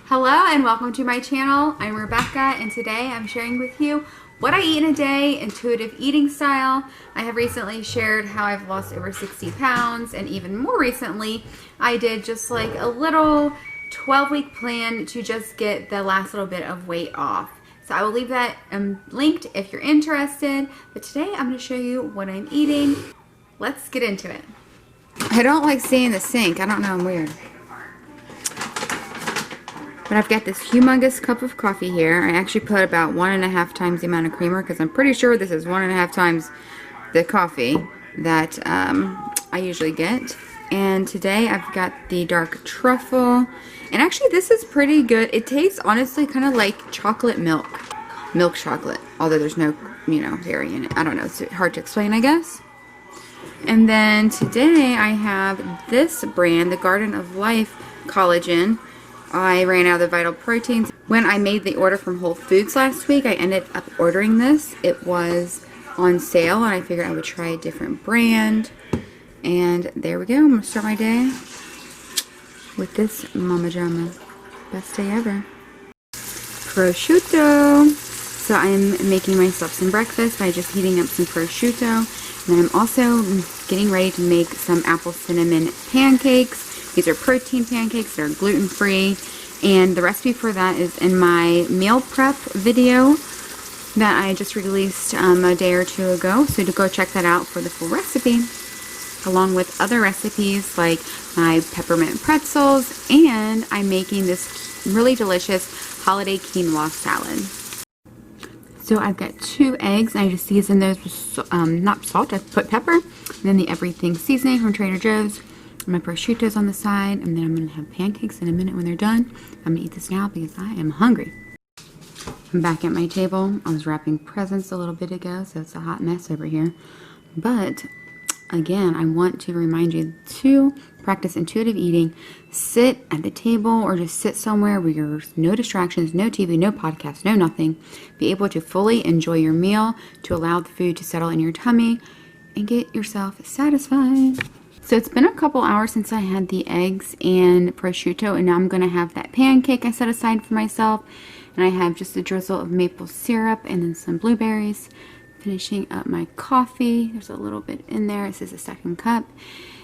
Hello and welcome to my channel. I'm Rebecca and today I'm sharing with you what I eat in a day, intuitive eating style. I have recently shared how I've lost over 60 pounds, and even more recently I did just like a little 12-week plan to just get the last little bit of weight off. So I will leave that linked if you're interested, but today I'm going to show you what I'm eating. Let's get into it. I don't like seeing the sink. I don't know, I'm weird. But I've got this humongous cup of coffee here. I actually put about 1.5 times the amount of creamer because I'm pretty sure this is 1.5 times the coffee that I usually get. And today I've got the dark truffle. And actually this is pretty good. It tastes honestly kind of like chocolate milk. Milk chocolate. Although there's no, dairy in it. I don't know. It's hard to explain, I guess. And then today I have this brand, the Garden of Life Collagen. I ran out of the Vital Proteins. When I made the order from Whole Foods last week, I ended up ordering this. It was on sale and I figured I would try a different brand. And there we go. I'm going to start my day with this Mama Jama. Best day ever. Prosciutto. So I'm making myself some breakfast by just heating up some prosciutto. And then I'm also getting ready to make some apple cinnamon pancakes. These are protein pancakes. They're gluten-free. And the recipe for that is in my meal prep video that I just released a day or two ago. So to go check that out for the full recipe, along with other recipes like my peppermint pretzels. And I'm making this really delicious holiday quinoa salad. So I've got 2 eggs. I just seasoned those with not salt. I put pepper, and then the everything seasoning from Trader Joe's. My prosciutto's on the side, and then I'm going to have pancakes in a minute when they're done. I'm going to eat this now because I am hungry. I'm back at my table. I was wrapping presents a little bit ago, so it's a hot mess over here. But again, I want to remind you to practice intuitive eating. Sit at the table or just sit somewhere where there's no distractions, no TV, no podcast, no nothing. Be able to fully enjoy your meal, to allow the food to settle in your tummy, and get yourself satisfied. So it's been a couple hours since I had the eggs and prosciutto, and now I'm going to have that pancake I set aside for myself. And I have just a drizzle of maple syrup and then some blueberries. Finishing up my coffee. There's a little bit in there. This is a second cup.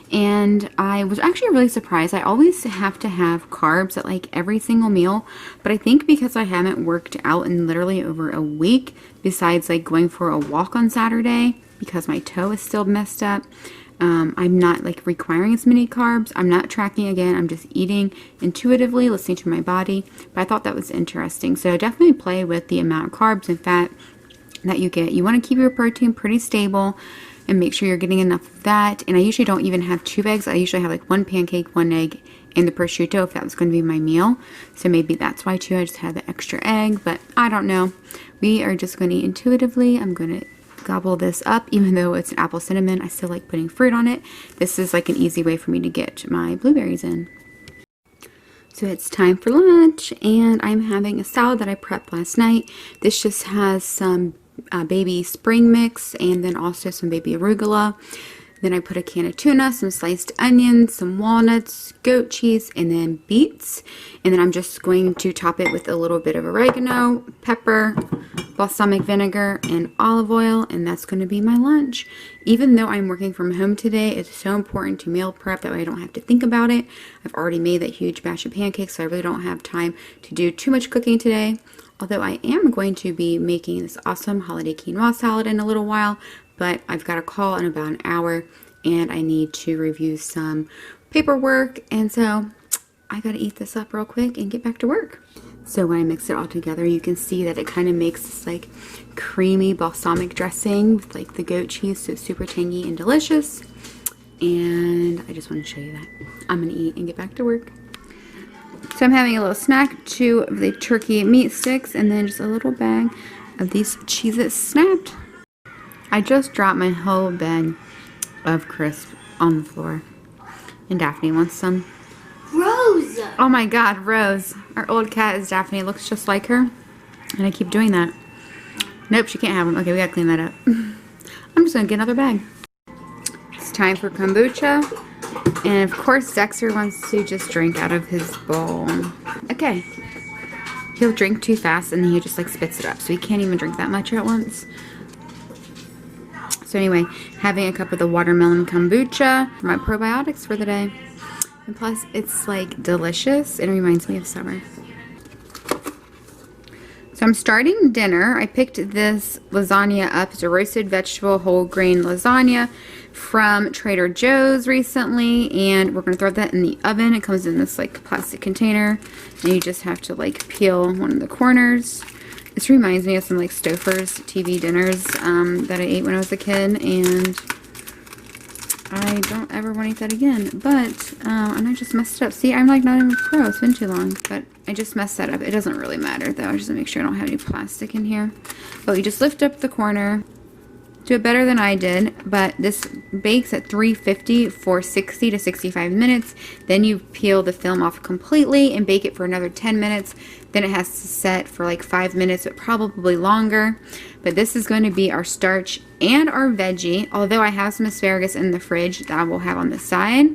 And I was actually really surprised. I always have to have carbs at like every single meal. But I think because I haven't worked out in literally over a week, besides like going for a walk on Saturday, because my toe is still messed up, I'm not like requiring as many carbs. I'm not tracking again. I'm just eating intuitively, listening to my body. But I thought that was interesting. So definitely play with the amount of carbs and fat that you get. You want to keep your protein pretty stable and make sure you're getting enough of that. And I usually don't even have 2 eggs. I usually have like 1 pancake, 1 egg, and the prosciutto if that was going to be my meal. So maybe that's why too I just had the extra egg, but I don't know. We are just going to eat intuitively. I'm going to gobble this up. Even though it's an apple cinnamon, I still like putting fruit on it. This is like an easy way for me to get my blueberries in. So it's time for lunch, and I'm having a salad that I prepped last night. This just has some baby spring mix and then also some baby arugula. Then I put a can of tuna, some sliced onions, some walnuts, goat cheese, and then beets. And then I'm just going to top it with a little bit of oregano, pepper, balsamic vinegar, and olive oil. And that's going to be my lunch. Even though I'm working from home today, it's so important to meal prep that way I don't have to think about it. I've already made that huge batch of pancakes, so I really don't have time to do too much cooking today. Although I am going to be making this awesome holiday quinoa salad in a little while. But I've got a call in about an hour and I need to review some paperwork, and so I gotta eat this up real quick and get back to work. So when I mix it all together, you can see that it kind of makes this like creamy balsamic dressing with like the goat cheese, so super tangy and delicious. And I just want to show you that. I'm gonna eat and get back to work. So I'm having a little snack, 2 of the turkey meat sticks, and then just a little bag of these Cheez-Its snapped. I just dropped my whole bag of crisp on the floor. And Daphne wants some. Rose! Oh my god, Rose. Our old cat is Daphne. It looks just like her. And I keep doing that. Nope, she can't have them. Okay, we gotta clean that up. I'm just gonna get another bag. It's time for kombucha. And of course, Dexter wants to just drink out of his bowl. Okay, he'll drink too fast and then he just like spits it up. So he can't even drink that much at once. So anyway, having a cup of the watermelon kombucha for my probiotics for the day. And plus, it's like delicious. It reminds me of summer. So I'm starting dinner. I picked this lasagna up. It's a roasted vegetable whole grain lasagna from Trader Joe's recently, and we're gonna throw that in the oven. It comes in this like plastic container, and you just have to like peel one of the corners. This reminds me of some like Stouffer's TV dinners that I ate when I was a kid, and I don't ever want to eat that again. But and I just messed it up. See, I'm like not even a pro. It's been too long, but I just messed that up. It doesn't really matter though. I just want to make sure I don't have any plastic in here. But you just lift up the corner. Do it better than I did, but this bakes at 350 for 60 to 65 minutes. Then you peel the film off completely and bake it for another 10 minutes. Then it has to set for like 5 minutes, but probably longer. But this is going to be our starch and our veggie, although I have some asparagus in the fridge that I will have on the side.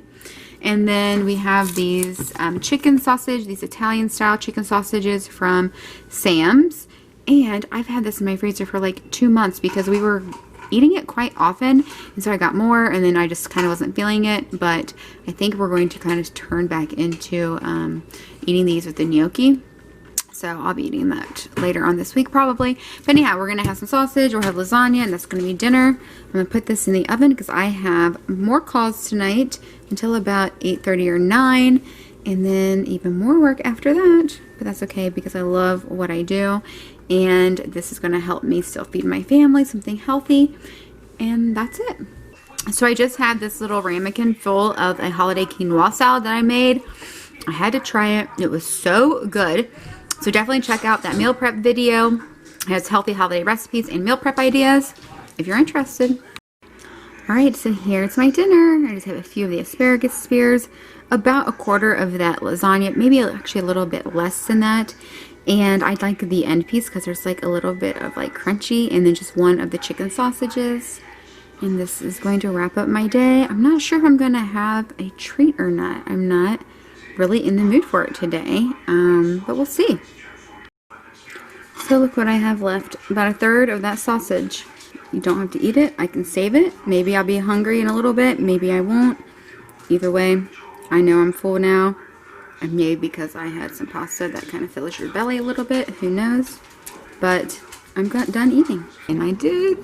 And then we have these chicken sausage, these Italian style chicken sausages from Sam's. And I've had this in my freezer for like 2 months because we were eating it quite often, and so I got more, and then I just kind of wasn't feeling it. But I think we're going to kind of turn back into eating these with the gnocchi. So I'll be eating that later on this week probably. But anyhow, we're going to have some sausage, we'll have lasagna, and that's going to be dinner. I'm going to put this in the oven because I have more calls tonight until about 8:30 or 9, and then even more work after that. But that's okay because I love what I do, and this is going to help me still feed my family something healthy, and that's it. So I just had this little ramekin full of a holiday quinoa salad that I made. I had to try it. It was so good. So definitely check out that meal prep video. It has healthy holiday recipes and meal prep ideas if you're interested. Alright, so here's my dinner. I just have a few of the asparagus spears, about a quarter of that lasagna, maybe actually a little bit less than that. And I like the end piece because there's like a little bit of like crunchy, and then just one of the chicken sausages. And this is going to wrap up my day. I'm not sure if I'm going to have a treat or not. I'm not really in the mood for it today, but we'll see. So look what I have left. About a third of that sausage. You don't have to eat it. I can save it. Maybe I'll be hungry in a little bit. Maybe I won't. Either way, I know I'm full now. And maybe because I had some pasta that kind of fills your belly a little bit. Who knows? But I'm done eating. And I did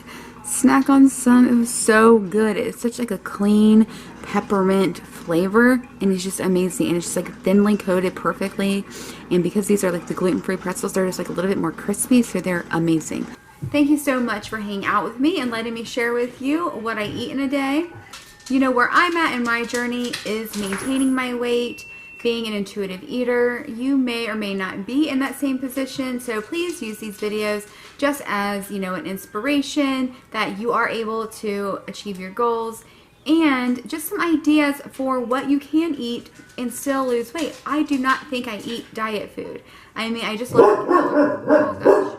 snack on some. It was so good. It's such like a clean peppermint flavor, and it's just amazing. And it's just like thinly coated perfectly. And because these are like the gluten-free pretzels, they're just like a little bit more crispy, so they're amazing. Thank you so much for hanging out with me and letting me share with you what I eat in a day. You know, where I'm at in my journey is maintaining my weight, being an intuitive eater. You may or may not be in that same position, so please use these videos just as, you know, an inspiration that you are able to achieve your goals, and just some ideas for what you can eat and still lose weight. I do not think I eat diet food. I mean, I just look at the oh gosh.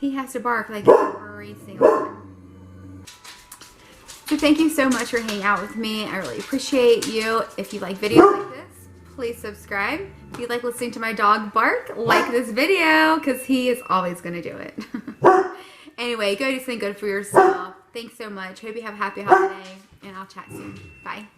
He has to bark like every single time. So thank you so much for hanging out with me. I really appreciate you. If you like videos like this, please subscribe. If you like listening to my dog bark, like this video because he is always going to do it. Anyway, go do something good for yourself. Thanks so much. Hope you have a happy holiday, and I'll chat soon. Bye.